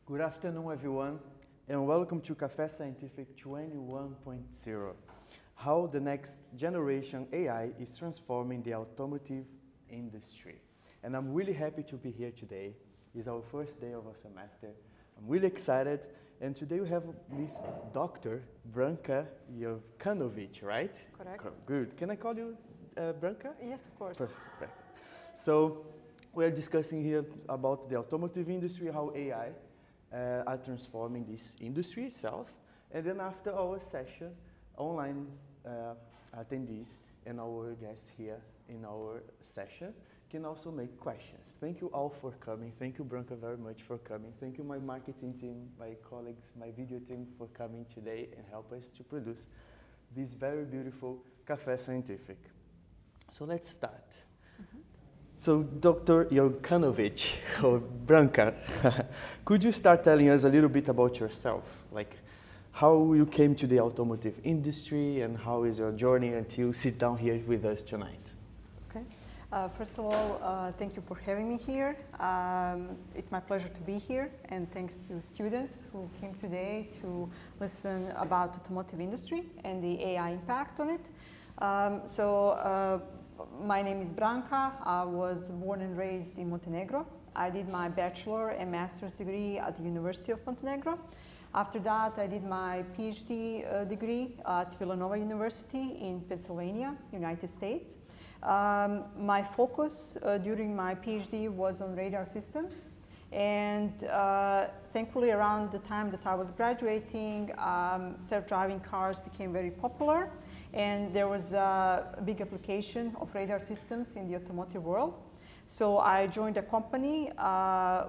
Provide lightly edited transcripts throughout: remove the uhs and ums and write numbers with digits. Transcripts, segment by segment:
Good afternoon, everyone, and welcome to Café Scientifique 21.0, how the next generation AI is transforming the automotive industry. And I'm really happy to be here today. It's our first day of a semester. I'm really excited, and today we have Miss Dr. Branka Jovanovic, right? Correct. Good. Can I call you Branka? Yes, of course. Perfect. So we're discussing here about the automotive industry, how AI are transforming this industry itself. And then after our session, online attendees and our guests here in our session can also make questions. Thank you all for coming. Thank you, Branka, very much for coming. Thank you, my marketing team, my colleagues, my video team for coming today and help us to produce this very beautiful Café Scientifique. So let's start. So, Dr. Jovanovic, or Branka, could you start telling us a little bit about yourself? Like, how you came to the automotive industry and how is your journey until you sit down here with us tonight? Okay. First of all, thank you for having me here. It's my pleasure to be here, and thanks to students who came today to listen about automotive industry and the AI impact on it. My name is Branka. I was born and raised in Montenegro. I did my bachelor and master's degree at the University of Montenegro. After that, I did my PhD degree at Villanova University in Pennsylvania, United States. My focus during my PhD was on radar systems. And thankfully, around the time that I was graduating, self-driving cars became very popular. And there was a big application of radar systems in the automotive world. So I joined a company,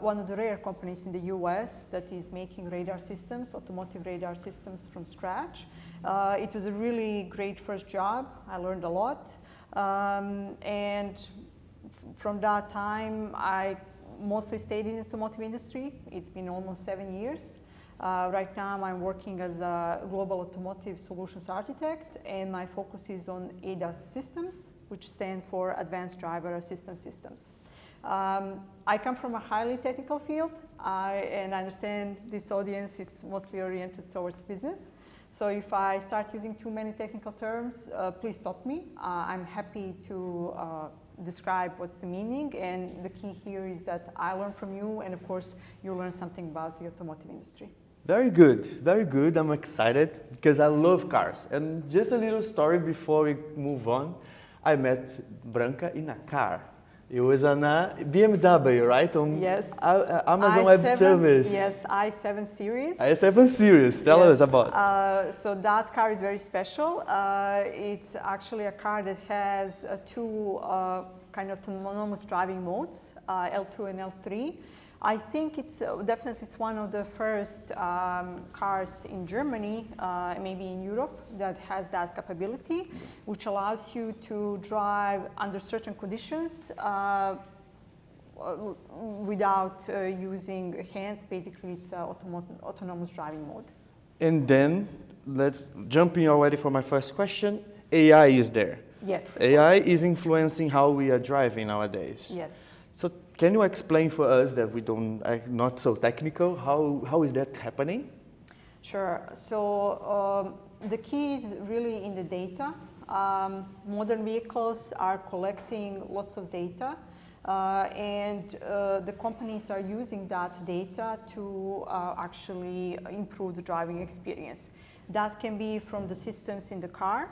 one of the rare companies in the US that is making radar systems, automotive radar systems from scratch. It was a really great first job. I learned a lot. And from that time, I mostly stayed in the automotive industry. It's been almost 7 years. Right now, I'm working as a global automotive solutions architect, and my focus is on ADAS systems, which stand for Advanced Driver Assistance Systems. I come from a highly technical field, and I understand this audience is mostly oriented towards business. So if I start using too many technical terms, please stop me. I'm happy to describe what's the meaning, and the key here is that I learn from you, and of course you learn something about the automotive industry. Very good, very good. I'm excited because I love cars. And just a little story before we move on. I met Branca in a car. It was on a BMW, right? On Yes. Amazon Web Service. Yes, i7 series. i7 series. Tell us about. So that car is very special. It's actually a car that has two kind of autonomous driving modes, L2 and L3. I think it's definitely it's one of the first cars in Germany, maybe in Europe, that has that capability, which allows you to drive under certain conditions without using hands. Basically, it's autonomous driving mode. And then, let's jump in already for my first question. AI is there. Yes. AI is influencing how we are driving nowadays. Yes. So can you explain for us that we don't, not so technical, how is that happening? Sure. So the key is really in the data. Modern vehicles are collecting lots of data, and the companies are using that data to actually improve the driving experience. That can be from the systems in the car,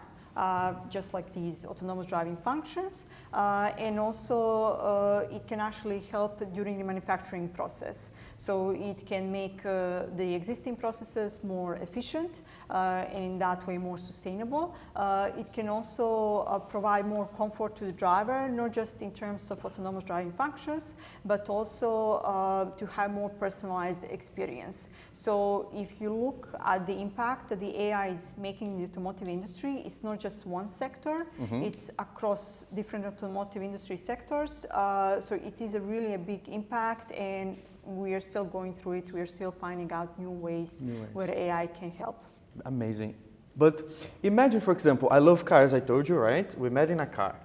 just like these autonomous driving functions, and also it can actually help during the manufacturing process. So it can make the existing processes more efficient and in that way more sustainable. It can also provide more comfort to the driver, not just in terms of autonomous driving functions, but also to have more personalized experience. So if you look at the impact that the AI is making in the automotive industry, it's not just one sector, it's across different automotive industry sectors. So it is really a big impact, and we are still going through it. We are still finding out new ways where AI can help. Amazing. But imagine, for example, I love cars, I told you, right? We met in a car.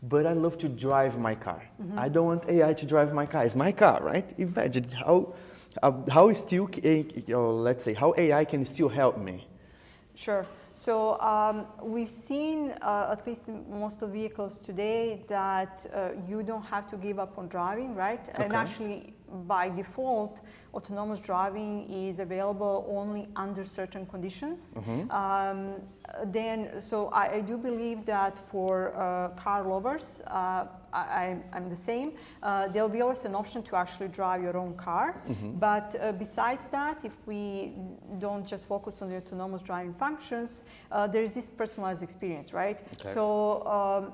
But I love to drive my car. I don't want AI to drive my car. It's my car, right? Imagine how still, let's say, how AI can still help me. Sure. So we've seen, at least in most of the vehicles today, that you don't have to give up on driving, right? Okay. And actually, by default, autonomous driving is available only under certain conditions. So I do believe that for car lovers, I'm the same. There'll be always an option to actually drive your own car. But besides that, if we don't just focus on the autonomous driving functions, there's this personalized experience, right? Okay. So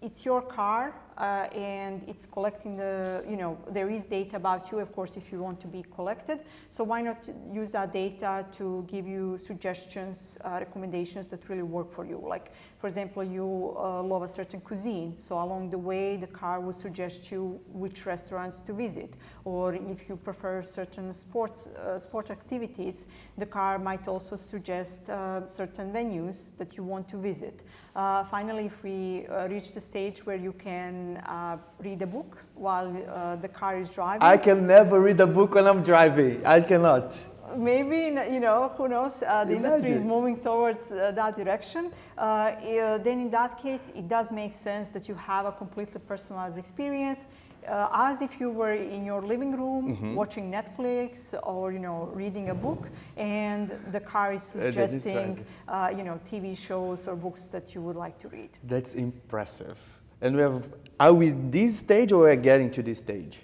it's your car, and it's collecting there is data about you, of course, if you want to be collected. So why not use that data to give you suggestions, recommendations that really work for you? Like, for example, you love a certain cuisine, so along the way, the car will suggest you which restaurants to visit. Or if you prefer certain sport activities, the car might also suggest certain venues that you want to visit. Finally, if we reach the stage where you can read a book while the car is driving. I can never read a book when I'm driving. I cannot. Maybe, who knows, the industry is moving towards that direction. Then in that case, it does make sense that you have a completely personalized experience, as if you were in your living room watching Netflix or reading a book, and the car is suggesting TV shows or books that you would like to read. That's impressive. And are we this stage or are we getting to this stage?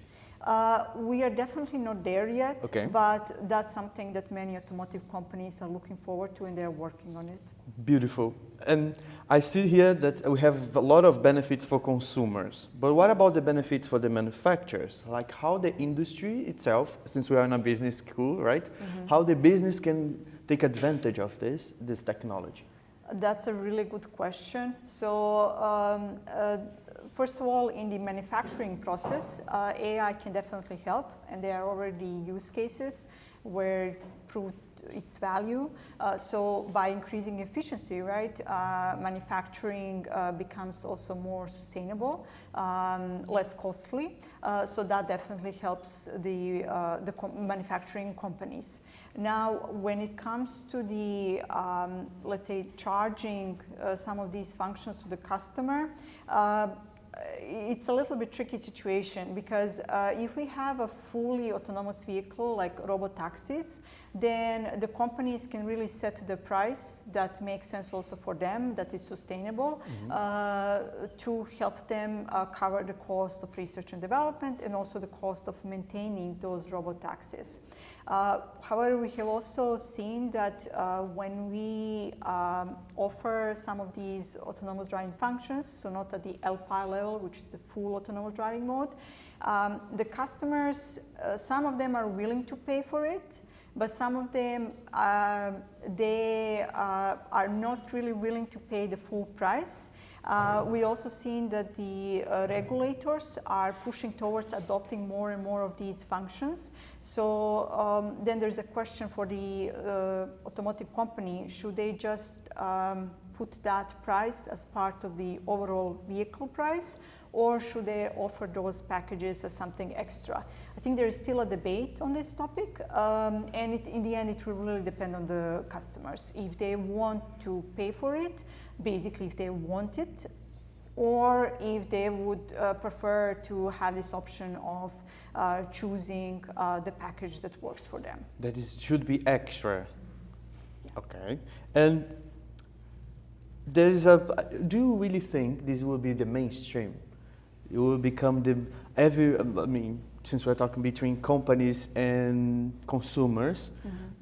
We are definitely not there yet, okay. But that's something that many automotive companies are looking forward to, and they're working on it. Beautiful. And I see here that we have a lot of benefits for consumers. But what about the benefits for the manufacturers? Like how the industry itself, since we are in a business school, right? How the business can take advantage of this technology? That's a really good question. So first of all, in the manufacturing process, AI can definitely help, and there are already use cases where it's proved its value. So by increasing efficiency, right, manufacturing becomes also more sustainable, less costly. So that definitely helps the manufacturing companies. Now, when it comes to the, let's say, charging some of these functions to the customer, it's a little bit tricky situation, because if we have a fully autonomous vehicle like robotaxis, then the companies can really set the price that makes sense also for them, that is sustainable, to help them cover the cost of research and development and also the cost of maintaining those robotaxis. However, we have also seen that when we offer some of these autonomous driving functions, so not at the L5 level, which is the full autonomous driving mode, the customers, some of them are willing to pay for it, but some of them, they are not really willing to pay the full price. We also seen that the regulators are pushing towards adopting more and more of these functions. So then there's a question for the automotive company: should they just put that price as part of the overall vehicle price, or should they offer those packages as something extra? I think there is still a debate on this topic, and in the end it will really depend on the customers. If they want to pay for it, basically if they want it, or if they would prefer to have this option of choosing the package that works for them. That is, should be extra. Okay. And there is do you really think this will be the mainstream? It will become I mean, since we're talking between companies and consumers,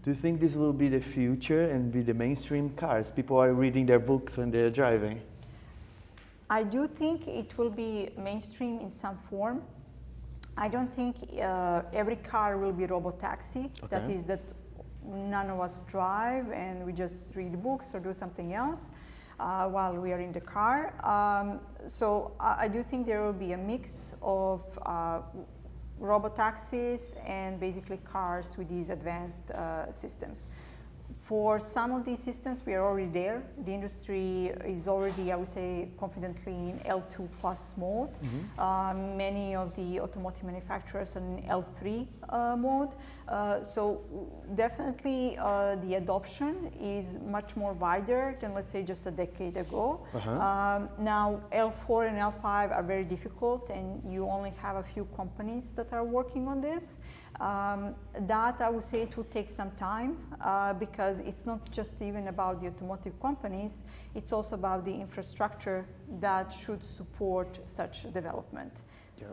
do you think this will be the future and be the mainstream cars? People are reading their books when they're driving. I do think it will be mainstream in some form. I don't think every car will be robotaxi. Okay. That is, that none of us drive and we just read books or do something else while we are in the car. So I do think there will be a mix of robotaxis and basically cars with these advanced systems. For some of these systems, we are already there. The industry is already, I would say, confidently in L2 plus mode. Many of the automotive manufacturers are in L3 mode. So definitely the adoption is much more wider than, let's say, just a decade ago. Now, L4 and L5 are very difficult, and you only have a few companies that are working on this. That, I would say, it will take some time because it's not just even about the automotive companies, it's also about the infrastructure that should support such development. Yeah.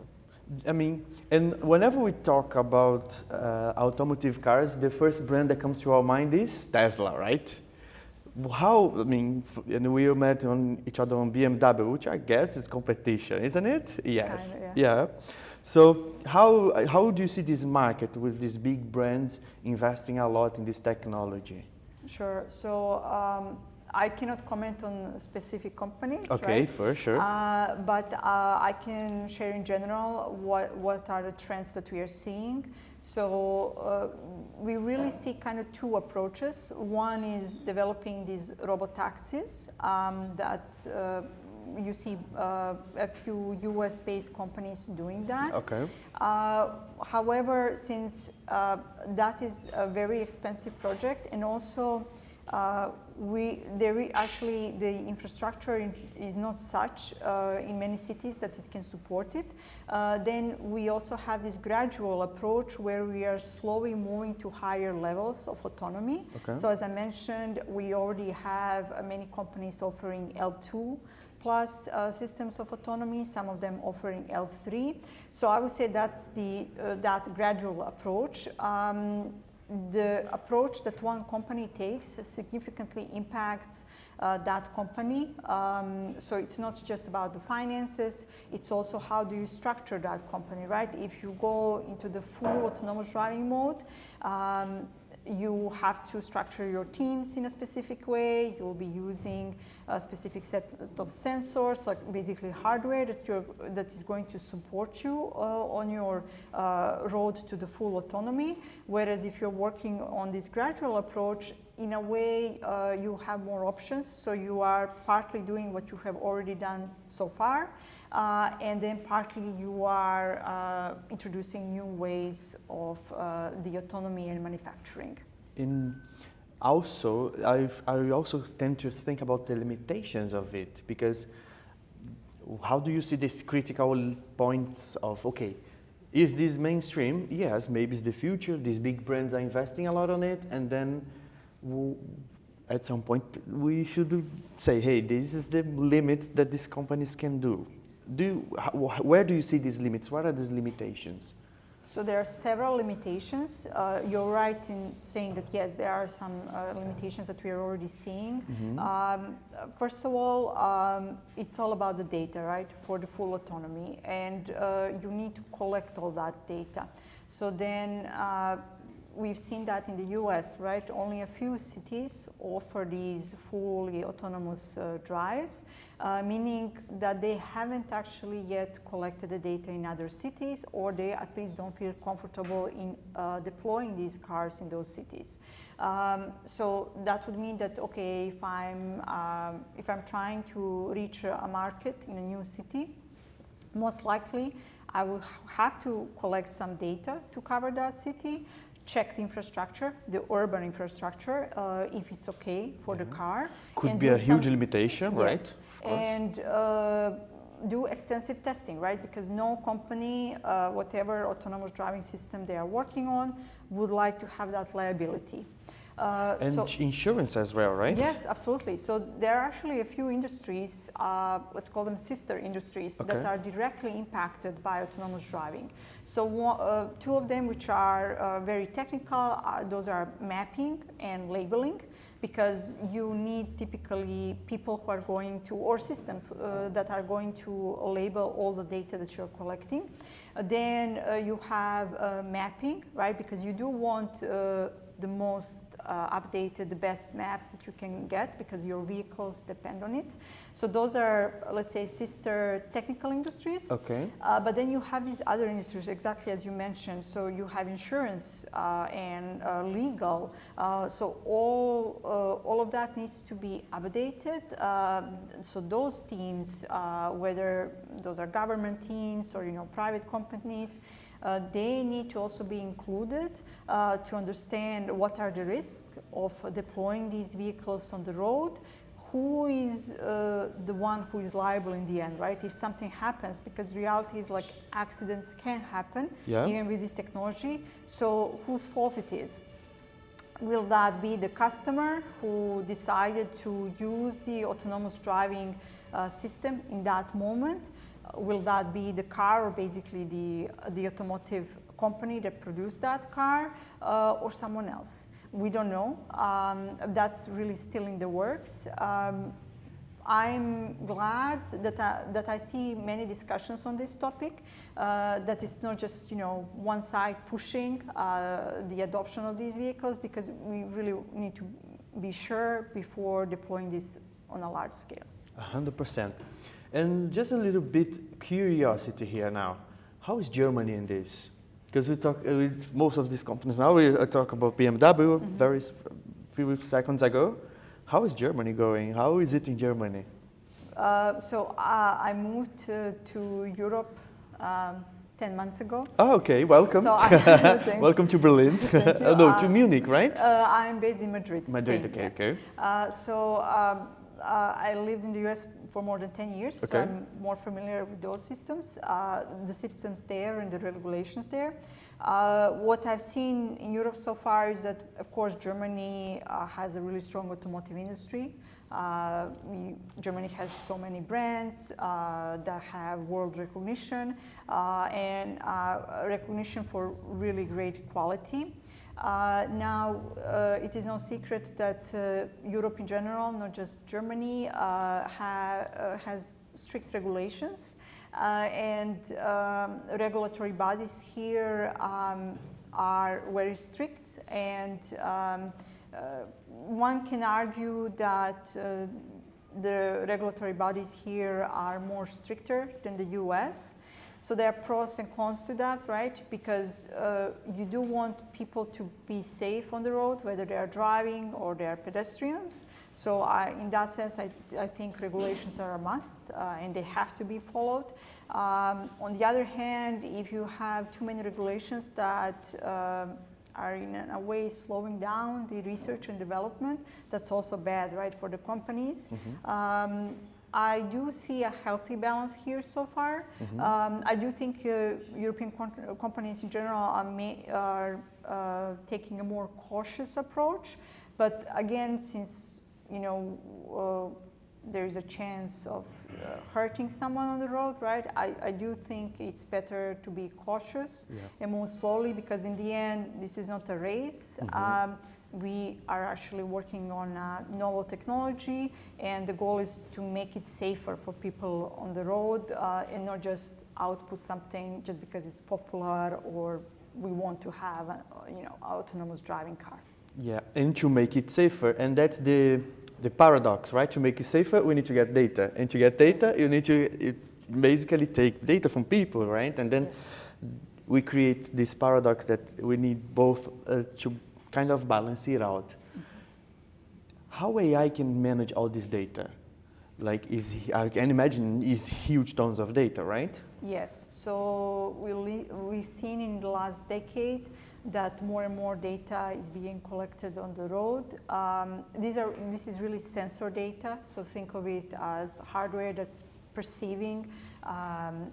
I mean, and whenever we talk about automotive cars, the first brand that comes to our mind is Tesla, right? How, I mean, and we met on each other on BMW, which I guess is competition, isn't it? Yes. Kinda, yeah. So how do you see this market with these big brands investing a lot in this technology? Sure. So I cannot comment on specific companies. Okay, right? for sure. But I can share in general what are the trends that we are seeing. So we really see kind of two approaches. One is developing these robotaxis. That's you see a few US-based companies doing that. Okay. However, since that is a very expensive project, and also actually the infrastructure is not such in many cities that it can support it, then we also have this gradual approach where we are slowly moving to higher levels of autonomy. Okay. So as I mentioned, we already have many companies offering L2 plus systems of autonomy, some of them offering L3. So I would say that's that gradual approach. The approach that one company takes significantly impacts that company. So it's not just about the finances, it's also how do you structure that company, right? If you go into the full autonomous driving mode, you have to structure your teams in a specific way. You'll be using a specific set of sensors, like basically hardware that is going to support you on your road to the full autonomy. Whereas if you're working on this gradual approach, in a way you have more options. So you are partly doing what you have already done so far, and then partly you are introducing new ways of the autonomy and manufacturing. Also, I also tend to think about the limitations of it, because how do you see these critical points of, okay, is this mainstream? Yes, maybe it's the future. These big brands are investing a lot on it, and then at some point we should say, hey, this is the limit that these companies can do. Where do you see these limits? What are these limitations? So there are several limitations. You're right in saying that yes, there are some limitations that we are already seeing. First of all, it's all about the data, right, for the full autonomy, and you need to collect all that data. So then we've seen that in the US, right, only a few cities offer these fully autonomous drives. Meaning that they haven't actually yet collected the data in other cities, or they at least don't feel comfortable in deploying these cars in those cities. So that would mean that, okay, if I'm trying to reach a market in a new city, most likely I will have to collect some data to cover that city, check the infrastructure, the urban infrastructure, if it's okay for the car. Could be a huge limitation, yes, right? Of course. And do extensive testing, right? Because no company, whatever autonomous driving system they are working on, would like to have that liability. And insurance as well, right? Yes, absolutely. So there are actually a few industries, let's call them sister industries, that are directly impacted by autonomous driving. So two of them which are very technical, those are mapping and labeling, because you need typically people who are going to, or systems that are going to label all the data that you're collecting. Then you have mapping, right? Because you do want the most updated, the best maps that you can get, because your vehicles depend on it. So those are, let's say, sister technical industries. Okay. But then you have these other industries, exactly as you mentioned. So you have insurance and legal. So all of that needs to be updated. So those teams, whether those are government teams or private companies, they need to also be included to understand what are the risks of deploying these vehicles on the road. Who is the one who is liable in the end, right? If something happens, because reality is like accidents can happen even with this technology. So whose fault it is? Will that be the customer who decided to use the autonomous driving system in that moment? Will that be the car, or basically the automotive company that produced that car, or someone else? We don't know. That's really still in the works. I'm glad that I see many discussions on this topic, that it's not just one side pushing the adoption of these vehicles, because we really need to be sure before deploying this on a large scale. 100%. And just a little bit curiosity here now. How is Germany in this? Because we talk with most of these companies now. We talk about BMW very few seconds ago. How is Germany going? How is it in Germany? So I moved to Europe 10 months ago. Oh, okay. Welcome. So welcome to Berlin. No, to Munich, right? I'm based in Madrid. Madrid. Spain, Okay. So I lived in the US for more than 10 years, so I'm more familiar with those systems, the systems there and the regulations there. What I've seen in Europe so far is that, of course, Germany has a really strong automotive industry. Germany has so many brands that have world recognition and recognition for really great quality. Now, it is no secret that Europe in general, not just Germany, has strict regulations, and regulatory bodies here are very strict, and one can argue that the regulatory bodies here are more stricter than the US. So there are pros and cons to that, right? Because you do want people to be safe on the road, whether they are driving or they are pedestrians. So in that sense, I think regulations are a must, and they have to be followed. On the other hand, if you have too many regulations that are in a way slowing down the research and development. That's also bad, right, for the companies. I do see a healthy balance here so far. I do think European companies in general are taking a more cautious approach. But again, since there is a chance of hurting someone on the road, right? I do think it's better to be cautious and move slowly, because in the end, this is not a race. We are actually working on novel technology, and the goal is to make it safer for people on the road and not just output something just because it's popular or we want to have an autonomous driving car. Yeah, and to make it safer, and that's the paradox, right? To make it safer, we need to get data, and to get data, you need to basically take data from people, right? And then we create this paradox that we need both to kind of balance it out. How AI can manage all this data? Like, I can imagine is huge tons of data, right? Yes. So we've seen in the last decade that more and more data is being collected on the road. This is really sensor data. So think of it as hardware that's perceiving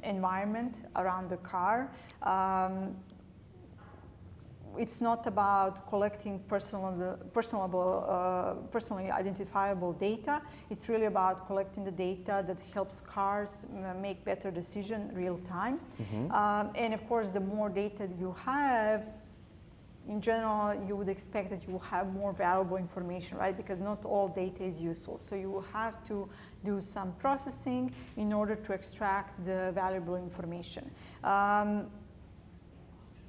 environment around the car. It's not about collecting personally identifiable data. It's really about collecting the data that helps cars make better decisions real time. And of course, the more data you have, in general, you would expect that you will have more valuable information, right? Because not all data is useful. So you will have to do some processing in order to extract the valuable information.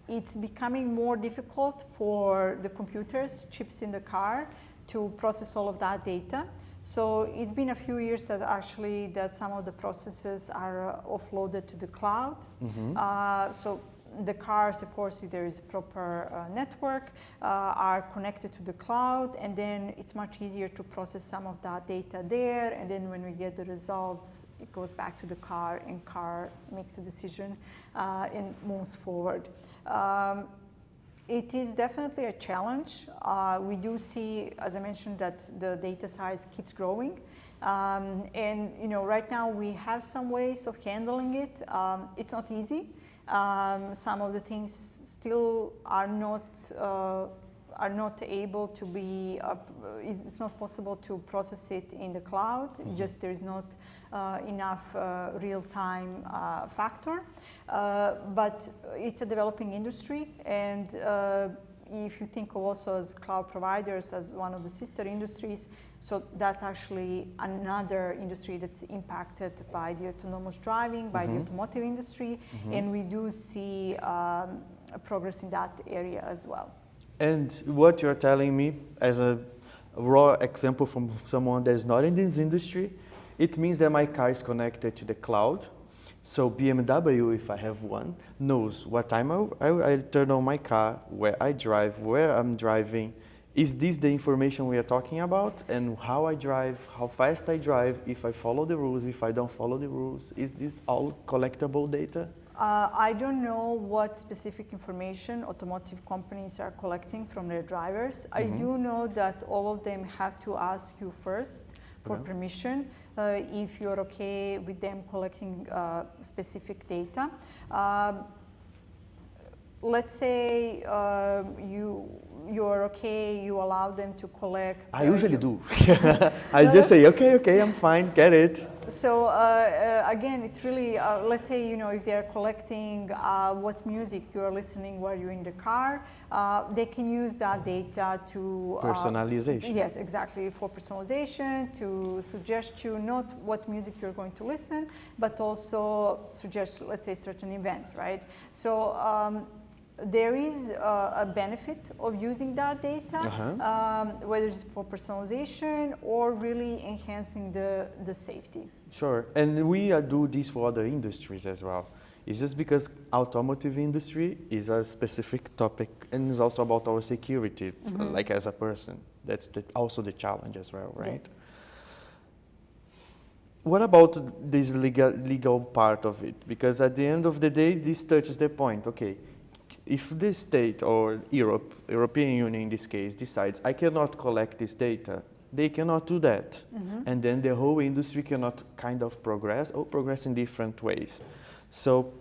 It's becoming more difficult for the computers, chips in the car, to process all of that data. So it's been a few years that some of the processes are offloaded to the cloud. So the cars, of course, if there is proper network, are connected to the cloud, and then it's much easier to process some of that data there, and then when we get the results, it goes back to the car, and car makes a decision and moves forward. It is definitely a challenge. We do see, as I mentioned, that the data size keeps growing. And right now we have some ways of handling it. It's not easy. Some of the things still are not able to be, it's not possible to process it in the cloud. Just there is not enough real-time factor. But it's a developing industry, and if you think of also as cloud providers as one of the sister industries, so that's actually another industry that's impacted by the autonomous driving, by the automotive industry, and we do see progress in that area as well. And what you're telling me, as a raw example from someone that is not in this industry, it means that my car is connected to the cloud. So BMW, if I have one, knows what time I turn on my car, where I drive, where I'm driving. Is this the information we are talking about? And how I drive, how fast I drive, if I follow the rules, if I don't follow the rules? Is this all collectible data? I don't know what specific information automotive companies are collecting from their drivers. I do know that all of them have to ask you first for permission if you're okay with them collecting specific data. Let's say you're okay, you allow them to collect. I usually do. I just say, okay, I'm fine, get it. So again, it's really, let's say, if they're collecting what music you're listening while you're in the car, they can use that data to... Personalization. Yes, exactly, for personalization, to suggest you not what music you're going to listen, but also suggest, let's say, certain events, right? So there is a benefit of using that data, whether it's for personalization or really enhancing the safety. Sure, and we do this for other industries as well. It's just because automotive industry is a specific topic, and it's also about our security, like as a person. That's also the challenge as well, right? Yes. What about this legal part of it? Because at the end of the day, this touches the point. Okay, if the state or European Union in this case, decides I cannot collect this data, they cannot do that. And then the whole industry cannot kind of progress or progress in different ways. So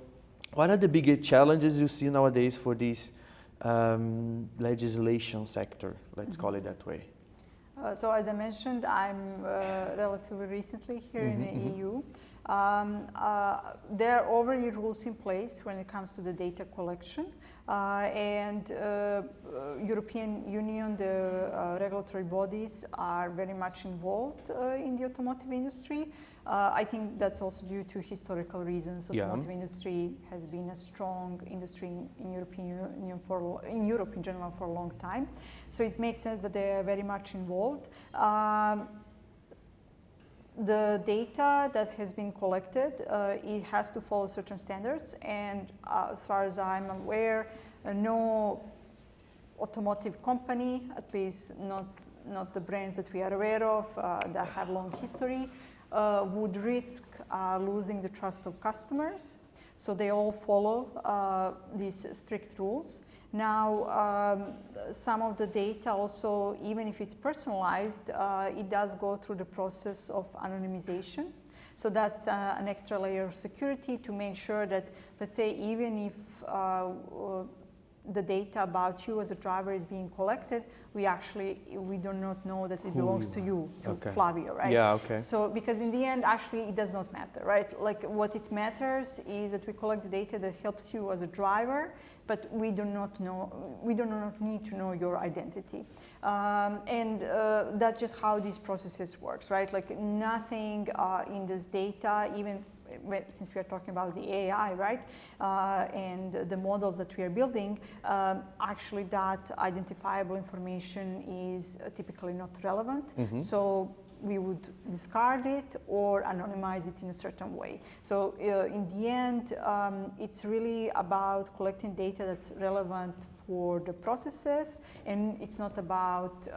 what are the bigger challenges you see nowadays for this legislation sector, let's call it that way? So as I mentioned, I'm relatively recently here in the EU. There are already rules in place when it comes to the data collection, and European Union, the regulatory bodies are very much involved in the automotive industry. I think that's also due to historical reasons. Automotive industry has been a strong industry in European Union in Europe in general for a long time. So it makes sense that they are very much involved. The data that has been collected, it has to follow certain standards, and as far as I'm aware, no automotive company, at least not the brands that we are aware of that have long history, would risk losing the trust of customers. So they all follow these strict rules. Now, some of the data also, even if it's personalized, it does go through the process of anonymization. So that's an extra layer of security to make sure that, let's say, even if the data about you as a driver is being collected, we do not know that it belongs to you, to Flavio, right? Yeah, okay. So, because in the end, actually, it does not matter, right? Like, what it matters is that we collect the data that helps you as a driver, but we do not need to know your identity. And that's just how these processes works, right? Like, nothing in this data, even since we are talking about the AI, right, and the models that we are building, actually that identifiable information is typically not relevant. So we would discard it or anonymize it in a certain way. So in the end, it's really about collecting data that's relevant for the processes, and it's not about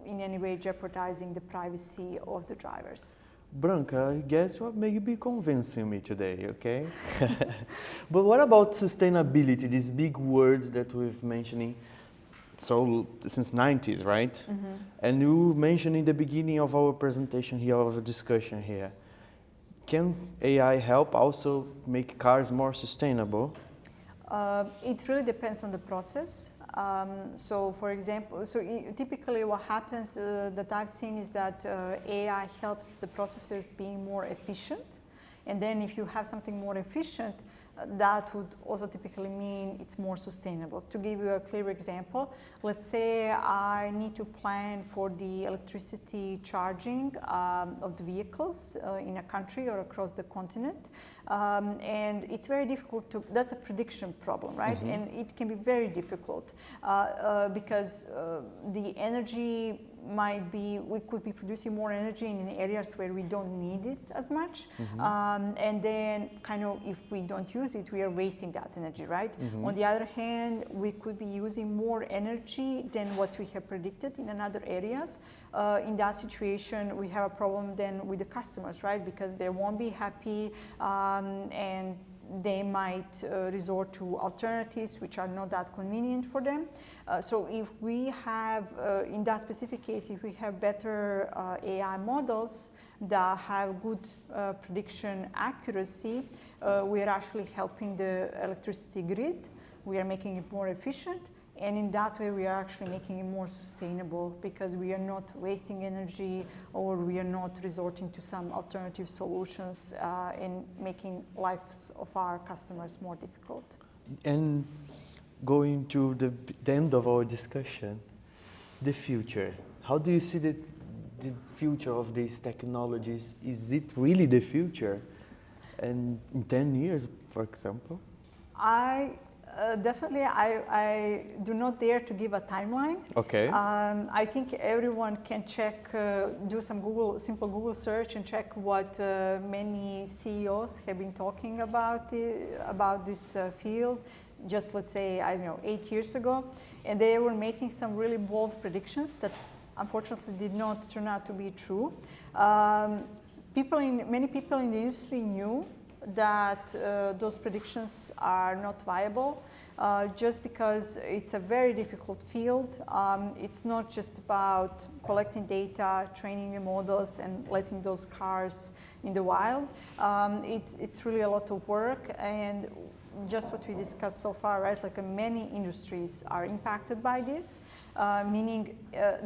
in any way jeopardizing the privacy of the drivers. Branca, I guess you are maybe convincing me today, okay? But what about sustainability, these big words that we've mentioning since 90s, right? And you mentioned in the beginning of our presentation here, of the discussion here, can AI help also make cars more sustainable? It really depends on the process. So for example, typically what happens that I've seen is that AI helps the processes being more efficient. And then if you have something more efficient, that would also typically mean it's more sustainable. To give you a clear example, let's say I need to plan for the electricity charging of the vehicles in a country or across the continent. And it's very difficult that's a prediction problem, right? And it can be very difficult because the energy we could be producing more energy in areas where we don't need it as much. And then if we don't use it, we are wasting that energy, right? On the other hand, we could be using more energy than what we have predicted in other areas. In that situation, we have a problem then with the customers, right? Because they won't be happy and they might resort to alternatives which are not that convenient for them. So if we have, in that specific case, if we have better AI models that have good prediction accuracy, we are actually helping the electricity grid. We are making it more efficient. And in that way, we are actually making it more sustainable because we are not wasting energy or we are not resorting to some alternative solutions and making lives of our customers more difficult. And going to the end of our discussion, the future. How do you see the future of these technologies? Is it really the future? And in 10 years, for example? Definitely, I do not dare to give a timeline. Okay. I think everyone can check, do some simple Google search and check what many CEOs have been talking about this field. Just let's say, 8 years ago, and they were making some really bold predictions that unfortunately did not turn out to be true. Many people in the industry knew that those predictions are not viable. just because it's a very difficult field. It's not just about collecting data, training the models, and letting those cars in the wild. It's really a lot of work, and just what we discussed so far, right? Like many industries are impacted by this, meaning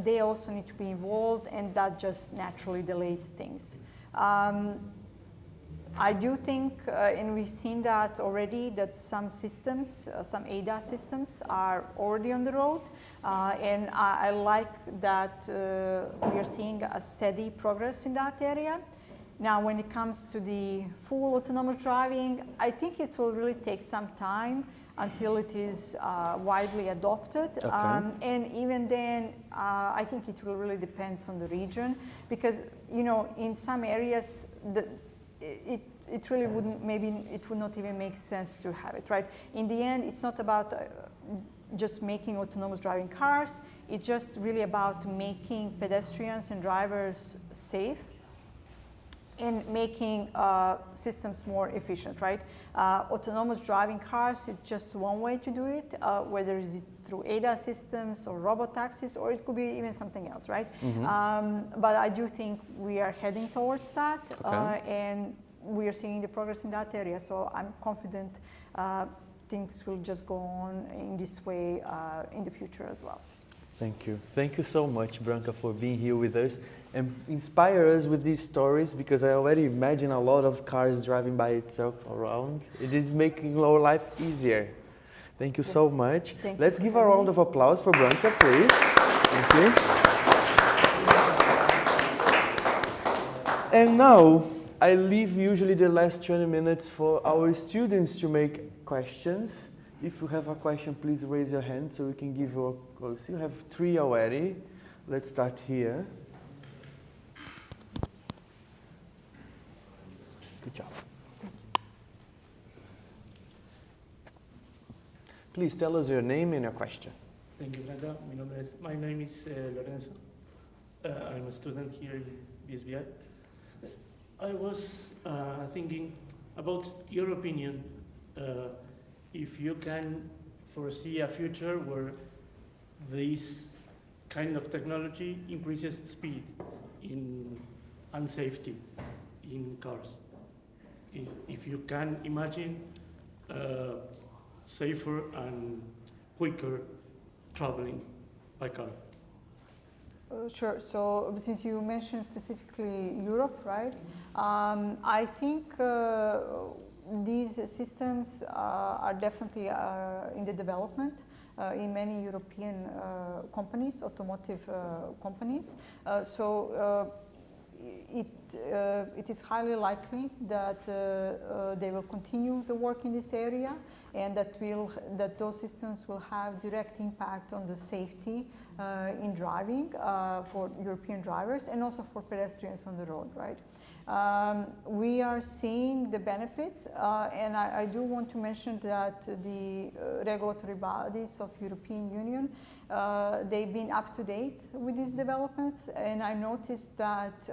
they also need to be involved, and that just naturally delays things. I do think, and we've seen that already, that some systems, some ADAS systems are already on the road. And I like that we are seeing a steady progress in that area. Now, when it comes to the full autonomous driving, I think it will really take some time until it is widely adopted. Okay. And even then, I think it will really depend on the region, because, you know, in some areas, it really wouldn't, maybe it would not even make sense to have it, right? In the end, it's not about just making autonomous driving cars. It's just really about making pedestrians and drivers safe and making systems more efficient, right? Autonomous driving cars is just one way to do it, whether it's through ADAS systems or robot taxis, or it could be even something else, right? But I do think we are heading towards that, and we are seeing the progress in that area. So I'm confident things will just go on in this way in the future as well. Thank you. Thank you so much, Branka, for being here with us and inspire us with these stories, because I already imagine a lot of cars driving by itself around. It is making our life easier. Thank you so much. Let's give a round of applause for Branka, please. Thank you. And now, I leave usually the last 20 minutes for our students to make questions. If you have a question, please raise your hand so we can give you a close. You have 3 already. Let's start here. Good job. Please tell us your name and your question. Thank you, Brenda. My name is Lorenzo. I'm a student here in BSBI. I was thinking about your opinion, if you can foresee a future where this kind of technology increases speed and safety in cars. If you can imagine safer and quicker traveling by car. Sure. So since you mentioned specifically Europe, right? I think these systems are definitely in the development in many European companies, automotive companies. So it is highly likely that they will continue the work in this area, and that those systems will have direct impact on the safety in driving for European drivers and also for pedestrians on the road, right? We are seeing the benefits, and I do want to mention that the regulatory bodies of European Union, they've been up to date with these developments, and I noticed that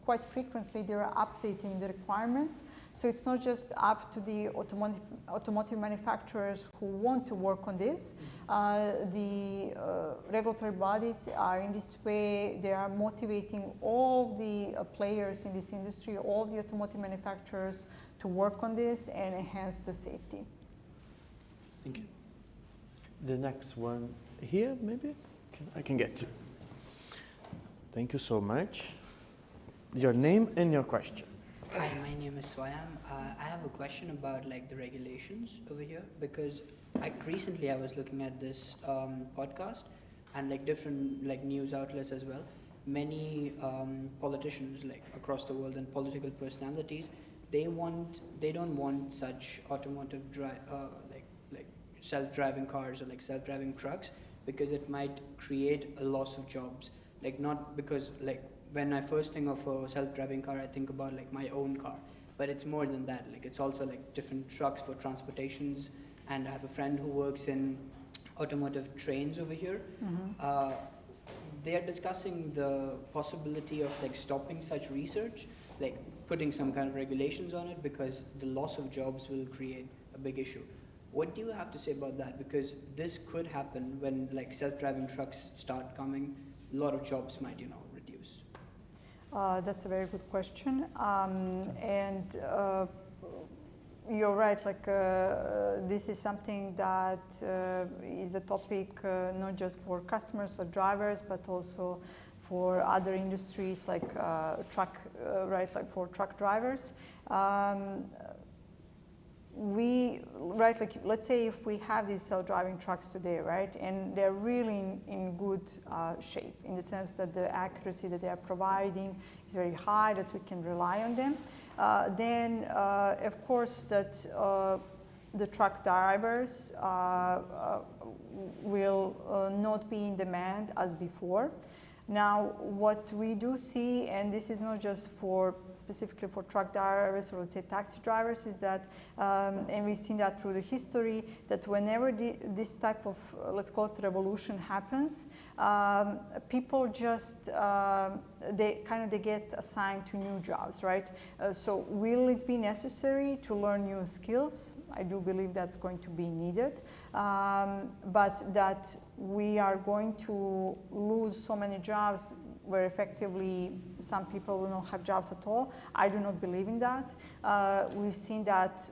quite frequently they are updating the requirements. So it's not just up to the automotive manufacturers who want to work on this. The regulatory bodies are in this way, they are motivating all the players in this industry, all the automotive manufacturers to work on this and enhance the safety. Thank you. The next one here, maybe? I can get to. Thank you so much. Your name and your question. Hi, my name is Swayam. I have a question about the regulations over here, because recently I was looking at this podcast and different news outlets as well. Many politicians across the world and political personalities, they don't want such automotive self-driving cars or self-driving trucks, because it might create a loss of jobs. Not because when I first think of a self-driving car, I think about my own car, but it's more than that. It's also different trucks for transportations, and I have a friend who works in automotive trains over here. Mm-hmm. They are discussing the possibility of stopping such research, putting some kind of regulations on it, because the loss of jobs will create a big issue. What do you have to say about that? Because this could happen when like self-driving trucks start coming. A lot of jobs might, reduce. That's a very good question. You're right, like this is something that is a topic not just for customers or drivers, but also for other industries like truck, right, like for truck drivers. Let's say if we have these self-driving trucks today, right, and they're really in good shape in the sense that the accuracy that they are providing is very high, that we can rely on them, then of course that the truck drivers will not be in demand as before. Now, what we do see, and this is not just specifically for truck drivers or let's say taxi drivers, is that, and we've seen that through the history, that whenever this type of, let's call it revolution happens, people just, they get assigned to new jobs, right? So will it be necessary to learn new skills? I do believe that's going to be needed, but that we are going to lose so many jobs where effectively some people will not have jobs at all. I do not believe in that. We've seen that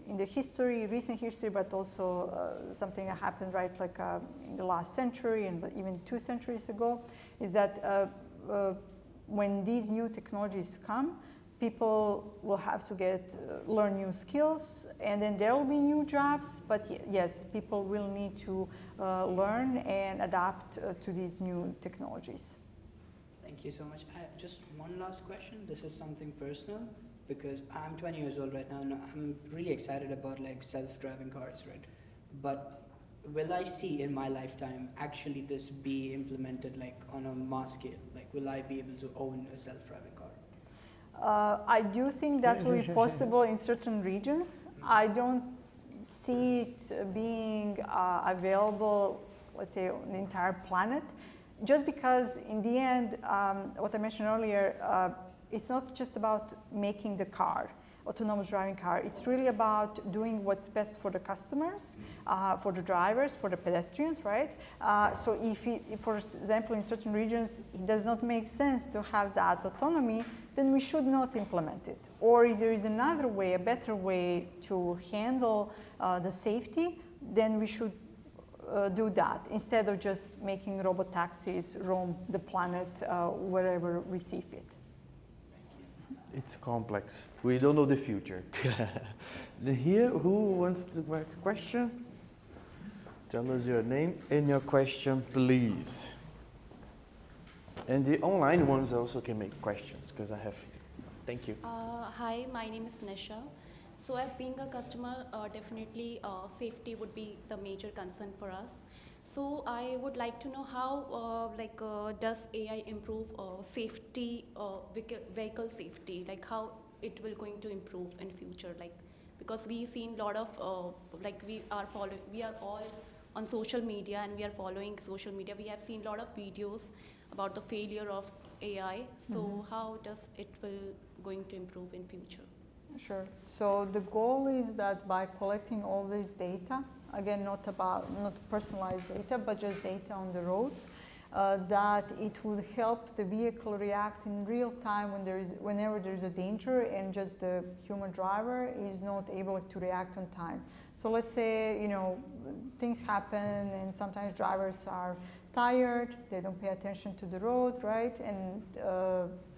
in the history, recent history, but also something that happened right like in the last century and even 2 centuries ago, is that when these new technologies come, people will have to learn new skills, and then there will be new jobs, but yes, people will need to learn and adapt to these new technologies. Thank you so much. I have just one last question. This is something personal, because I'm 20 years old right now, and I'm really excited about like self-driving cars, right? But will I see in my lifetime actually this be implemented like on a mass scale? Like, will I be able to own a self-driving car? I do think that will be possible in certain regions. I don't see it being available, let's say, on the entire planet, just because in the end, what I mentioned earlier, it's not just about making the car, autonomous driving car. It's really about doing what's best for the customers, for the drivers, for the pedestrians, right? So if, for example, in certain regions, it does not make sense to have that autonomy, then we should not implement it. Or if there is another way, a better way to handle the safety, then we should do that instead of just making robot taxis roam the planet wherever we see fit. It's complex. We don't know the future. Here, who wants to make a question? Tell us your name and your question, please. And the online ones also can make questions, because I have. Thank you. Hi, my name is Nisha. So as being a customer, definitely safety would be the major concern for us. So I would like to know how does AI improve safety, vehicle safety, like how it will going to improve in future, like because we've seen a lot of we are all on social media and we are following social media. We have seen a lot of videos about the failure of AI. So how does it will going to improve in future? Sure. So the goal is that by collecting all this data, again, not personalized data, but just data on the roads, that it would help the vehicle react in real time whenever there is a danger and just the human driver is not able to react on time. So let's say, things happen and sometimes drivers are tired, they don't pay attention to the road, right? And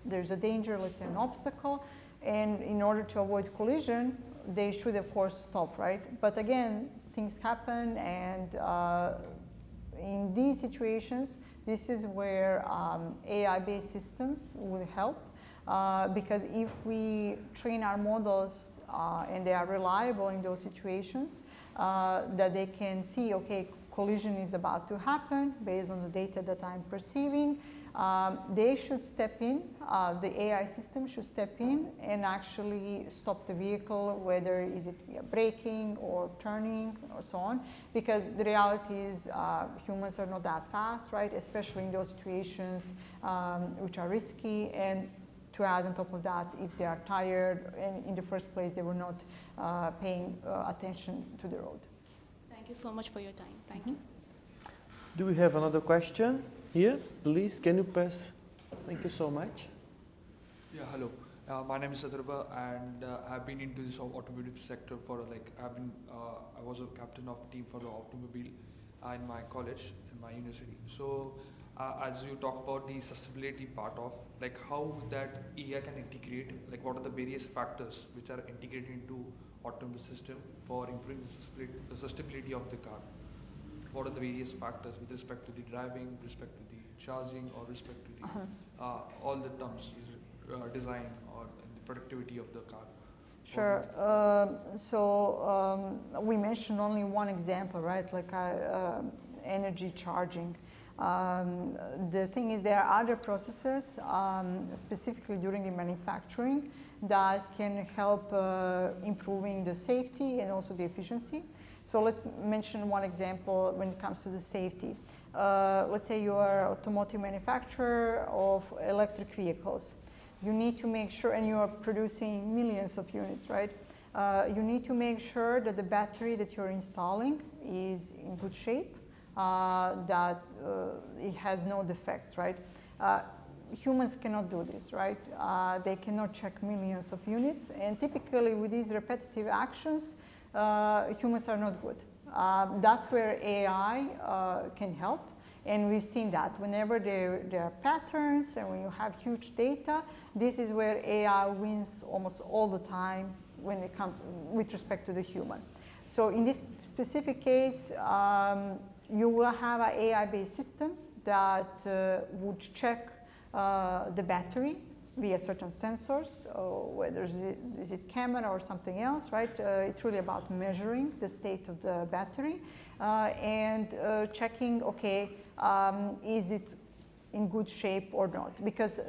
there's a danger, let's say an obstacle. And in order to avoid collision, they should, of course, stop, right? But again, things happen, and in these situations, this is where AI-based systems will help, because if we train our models and they are reliable in those situations, that they can see, okay, collision is about to happen based on the data that I'm perceiving. They should step in, the AI system should step in and actually stop the vehicle, whether is it braking or turning or so on, because the reality is humans are not that fast, right, especially in those situations which are risky, and to add on top of that, if they are tired and in the first place they were not paying attention to the road. Thank you so much for your time. Thank you. Do we have another question here? Please, can you pass? Thank you so much. Yeah, hello. My name is Saturba, and I've been into this automotive sector for I was a captain of team for the automobile in my college, in my university. So as you talk about the sustainability part of, like how that AI can integrate, like what are the various factors which are integrated into automobile system for improving the sustainability of the car? What are the various factors with respect to the driving, respect to the charging, or respect to the all the terms, design or the productivity of the car? Sure. We mentioned only one example, right? Like energy charging. The thing is, there are other processes, specifically during the manufacturing, that can help improving the safety and also the efficiency. So let's mention one example when it comes to the safety. Let's say you are an automotive manufacturer of electric vehicles. You need to make sure, and you are producing millions of units, right? You need to make sure that the battery that you're installing is in good shape, that it has no defects, right? Humans cannot do this, right? They cannot check millions of units, and typically with these repetitive actions, humans are not good. That's where AI can help, and we've seen that whenever there are patterns and when you have huge data, this is where AI wins almost all the time when it comes with respect to the human. So in this specific case, you will have an AI-based system that would check the battery via certain sensors, or whether is it camera or something else, right? It's really about measuring the state of the battery and checking, okay, is it in good shape or not? Because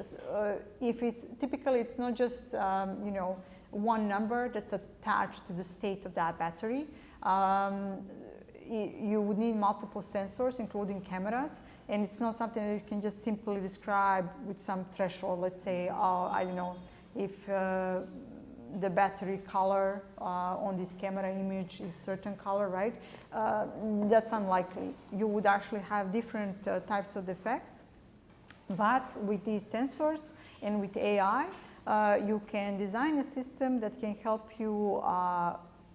if typically it's not just one number that's attached to the state of that battery. You would need multiple sensors, including cameras, and it's not something that you can just simply describe with some threshold. Let's say, I don't know, if the battery color on this camera image is certain color, right? That's unlikely. You would actually have different types of defects, but with these sensors and with AI, you can design a system that can help you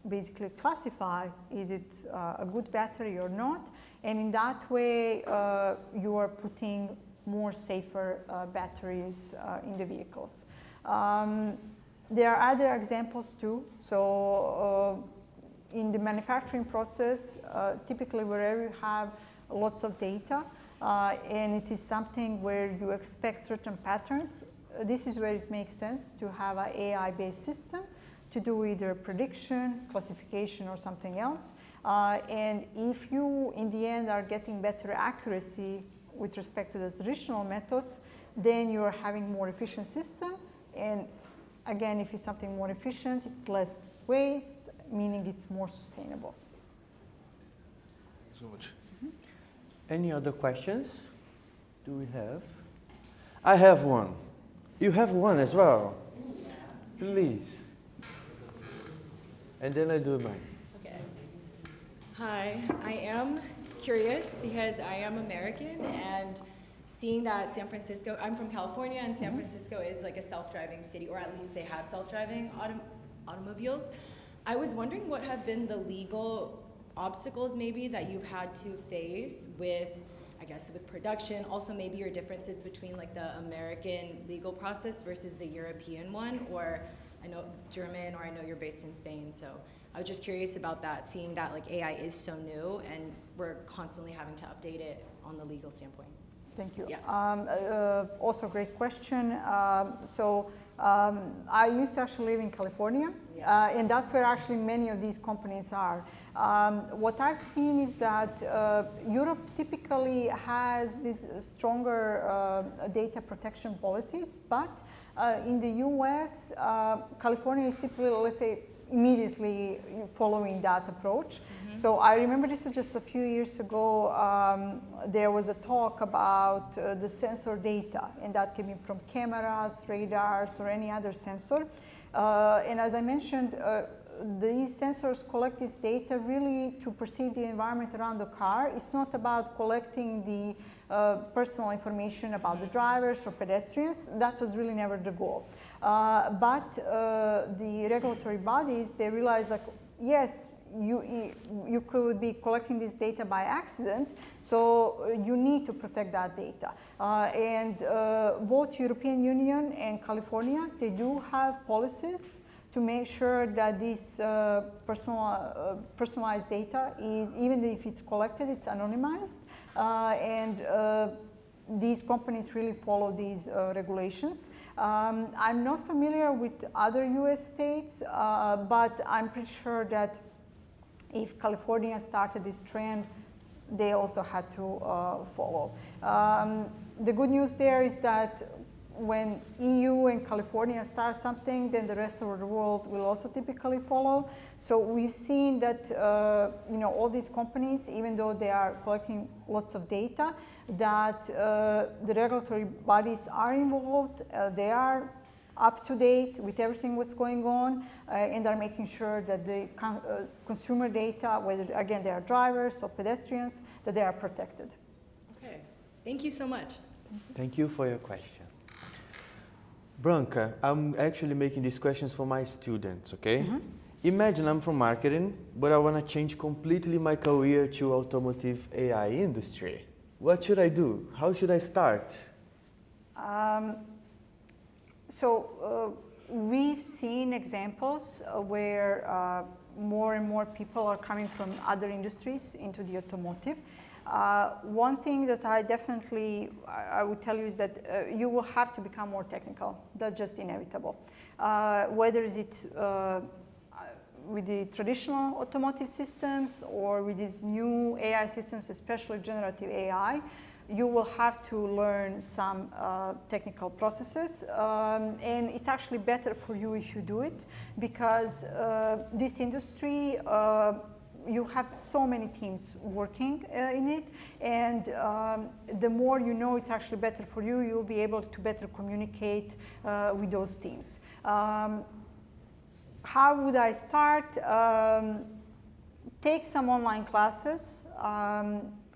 basically classify, is it a good battery or not, and in that way you are putting more safer batteries in the vehicles. There are other examples too. So in the manufacturing process, typically wherever you have lots of data and it is something where you expect certain patterns, this is where it makes sense to have an AI-based system to do either prediction, classification, or something else. And if you, in the end, are getting better accuracy with respect to the traditional methods, then you're having more efficient system. And again, if it's something more efficient, it's less waste, meaning it's more sustainable. Thank you so much. Any other questions? Do we have? I have one. You have one as well. Please. And then I do mine. Okay. Hi, I am curious because I am American, and seeing that San Francisco, I'm from California, and San Francisco is like a self-driving city, or at least they have self-driving automobiles. I was wondering what have been the legal obstacles maybe that you've had to face with, I guess, with production, also maybe your differences between like the American legal process versus the European one, or I know German, or I know you're based in Spain, so I was just curious about that, seeing that like AI is so new and we're constantly having to update it on the legal standpoint. Thank you. Yeah. Also great question. I used to actually live in California, and that's where actually many of these companies are. What I've seen is that Europe typically has these stronger data protection policies, but in the US, California is typically, let's say, immediately following that approach. So I remember this was just a few years ago. There was a talk about the sensor data, and that came in from cameras, radars, or any other sensor. And as I mentioned, these sensors collect this data really to perceive the environment around the car. It's not about collecting the personal information about the drivers or pedestrians. That was really never the goal. But the regulatory bodies, they realized, like, yes, you could be collecting this data by accident, so you need to protect that data. And both European Union and California, they do have policies to make sure that this personalized data is, even if it's collected, it's anonymized. And these companies really follow these regulations. I'm not familiar with other US states, but I'm pretty sure that if California started this trend, they also had to follow. The good news there is that when EU and California start something, then the rest of the world will also typically follow. So we've seen that all these companies, even though they are collecting lots of data, that the regulatory bodies are involved. They are up to date with everything what's going on, and are making sure that the consumer data, whether again they are drivers or pedestrians, that they are protected. Okay, thank you so much. Thank you for your question. Branca, I'm actually making these questions for my students, okay? Imagine I'm from marketing, but I want to change completely my career to automotive AI industry. What should I do? How should I start? We've seen examples where more and more people are coming from other industries into the automotive. One thing that I would tell you is that you will have to become more technical. That's just inevitable. Whether is it with the traditional automotive systems or with these new AI systems, especially generative AI, you will have to learn some technical processes. And it's actually better for you if you do it, because this industry, you have so many teams working in it, and the more you know, it's actually better for you. You'll be able to better communicate with those teams. How would I start? Take some online classes.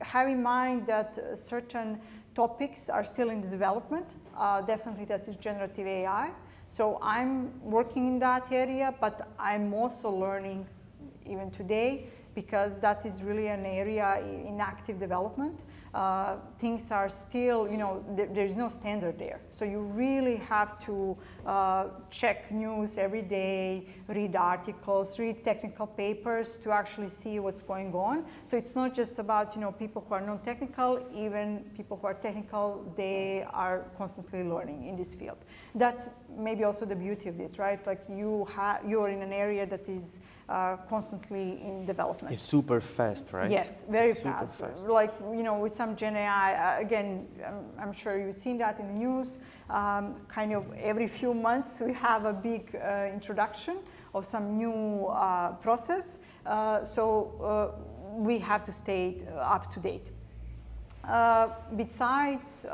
Have in mind that certain topics are still in the development. Definitely that is generative AI. So I'm working in that area, but I'm also learning even today, because that is really an area in active development. Things are still, there's no standard there. So you really have to check news every day, read articles, read technical papers to actually see what's going on. So it's not just about, people who are non-technical, even people who are technical, they are constantly learning in this field. That's maybe also the beauty of this, right? Like you're in an area that is constantly in development. It's super fast, right? Yes, very it's fast. Super fast. Like, with some Gen AI, again, I'm sure you've seen that in the news. Kind of every few months we have a big introduction of some new process. So we have to stay up to date. Besides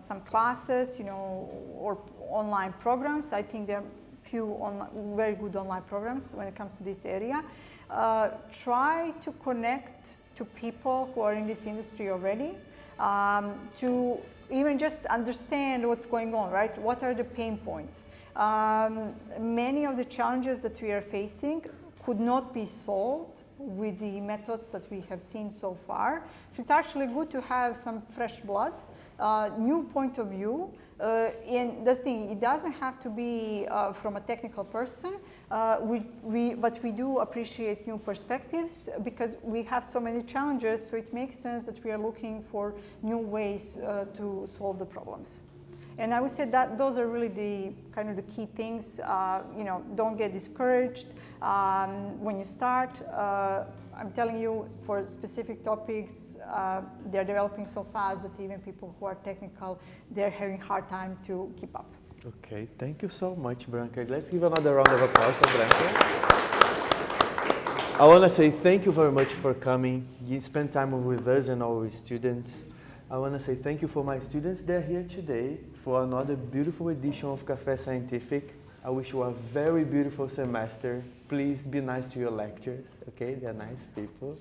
some classes, or online programs, I think there are few very good online programs when it comes to this area. Try to connect to people who are in this industry already, to even just understand what's going on, right? What are the pain points? Many of the challenges that we are facing could not be solved with the methods that we have seen so far. So it's actually good to have some fresh blood, new point of view. And the thing, it doesn't have to be from a technical person, but we do appreciate new perspectives, because we have so many challenges, so it makes sense that we are looking for new ways to solve the problems. And I would say that those are really the kind of the key things. Don't get discouraged when you start. I'm telling you, for specific topics, they're developing so fast that even people who are technical, they're having a hard time to keep up. Okay, thank you so much, Branca. Let's give another round of applause for Branca. I want to say thank you very much for coming. You spend time with us and our students. I want to say thank you for my students that are here today for another beautiful edition of Café Scientifique. I wish you a very beautiful semester. Please be nice to your lecturers, okay? They're nice people.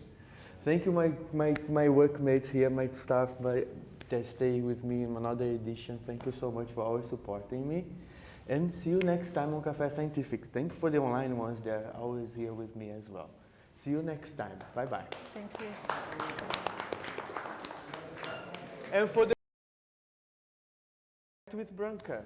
Thank you, my workmates here, my staff that stay with me in another edition. Thank you so much for always supporting me. And see you next time on Café Scientifique. Thank you for the online ones that are always here with me as well. See you next time. Bye-bye. Thank you. And for the with Branca.